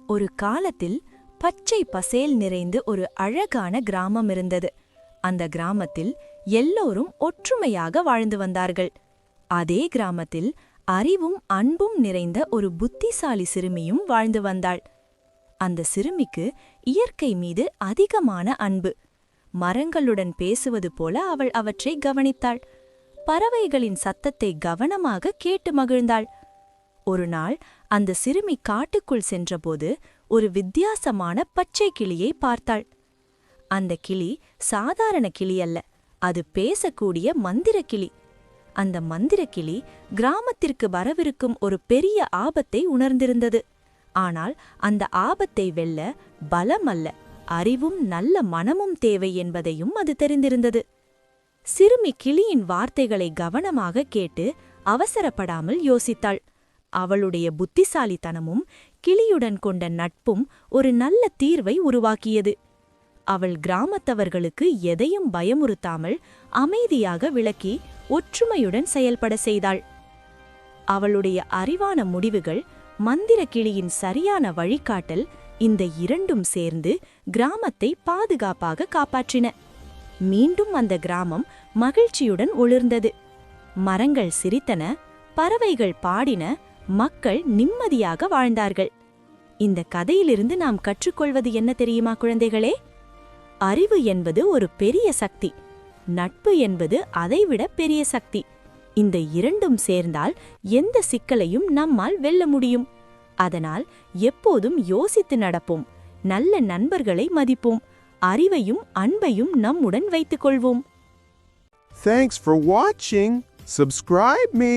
ஒரு காலத்தில் பச்சை பசேல் நிறைந்து ஒரு அழகான கிராமம் இருந்தது. அந்த கிராமத்தில் எல்லோரும் ஒற்றுமையாக வாழ்ந்து வந்தார்கள். அதே கிராமத்தில் அறிவும் அன்பும் நிறைந்த ஒரு புத்திசாலி சிறுமியும் வாழ்ந்து வந்தாள். அந்த சிறுமிக்கு இயற்கை மீது அதிகமான அன்பு. மரங்களுடன் பேசுவது போல அவள் அவற்றை கவனித்தாள். பறவைகளின் சத்தத்தை கவனமாக கேட்டு மகிழ்ந்தாள். ஒரு நாள் அந்த சிறுமி காட்டுக்குள் சென்றபோது ஒரு வித்தியாசமான பச்சை கிளியை பார்த்தாள். அந்த கிளி சாதாரண கிளி அல்ல, அது பேசக்கூடிய மந்திரக்கிளி. அந்த மந்திரக்கிளி கிராமத்திற்கு வரவிருக்கும் ஒரு பெரிய ஆபத்தை உணர்ந்திருந்தது. ஆனால் அந்த ஆபத்தை வெல்ல பலம் அல்ல, அறிவும் நல்ல மனமும் தேவை என்பதையும் அது தெரிந்திருந்தது. சிறுமி கிளியின் வார்த்தைகளை கவனமாக கேட்டு அவசரப்படாமல் யோசித்தாள். அவளுடைய புத்திசாலித்தனமும் கிளியுடன் கொண்ட நட்பும் ஒரு நல்ல தீர்வை உருவாக்கியது. அவள் கிராமத்தவர்களுக்கு எதையும் பயமுறுத்தாமல் அமைதியாக விளக்கி ஒற்றுமையுடன் செயல்பட செய்தாள். அவளுடைய அறிவான முடிவுகள், மந்திர கிளியின் சரியான வழிகாட்டல், இந்த இரண்டும் சேர்ந்து கிராமத்தை பாதுகாப்பாக காப்பாற்றின. மீண்டும் அந்த கிராமம் மகிழ்ச்சியுடன் ஒளிர்ந்தது. மரங்கள் சிரித்தன, பறவைகள் பாடின, மக்கள் நிம்மதியாக வாழ்ந்தார்கள். இந்த கதையிலிருந்து நாம் கற்றுக்கொள்வது என்ன தெரியுமா குழந்தைகளே? அறிவு என்பது ஒரு பெரிய சக்தி, நட்பு என்பது அதைவிட பெரிய சக்தி. இந்த இரண்டும் சேர்ந்தால் எந்த சிக்கலையும் நம்மால் வெல்ல முடியும். அதனால் எப்போதும் யோசித்து நடப்போம், நல்ல நண்பர்களை மதிப்போம், அறிவையும் அன்பையும் நம்முடன் வைத்துக் கொள்வோம். Thanks for watching. Subscribe me.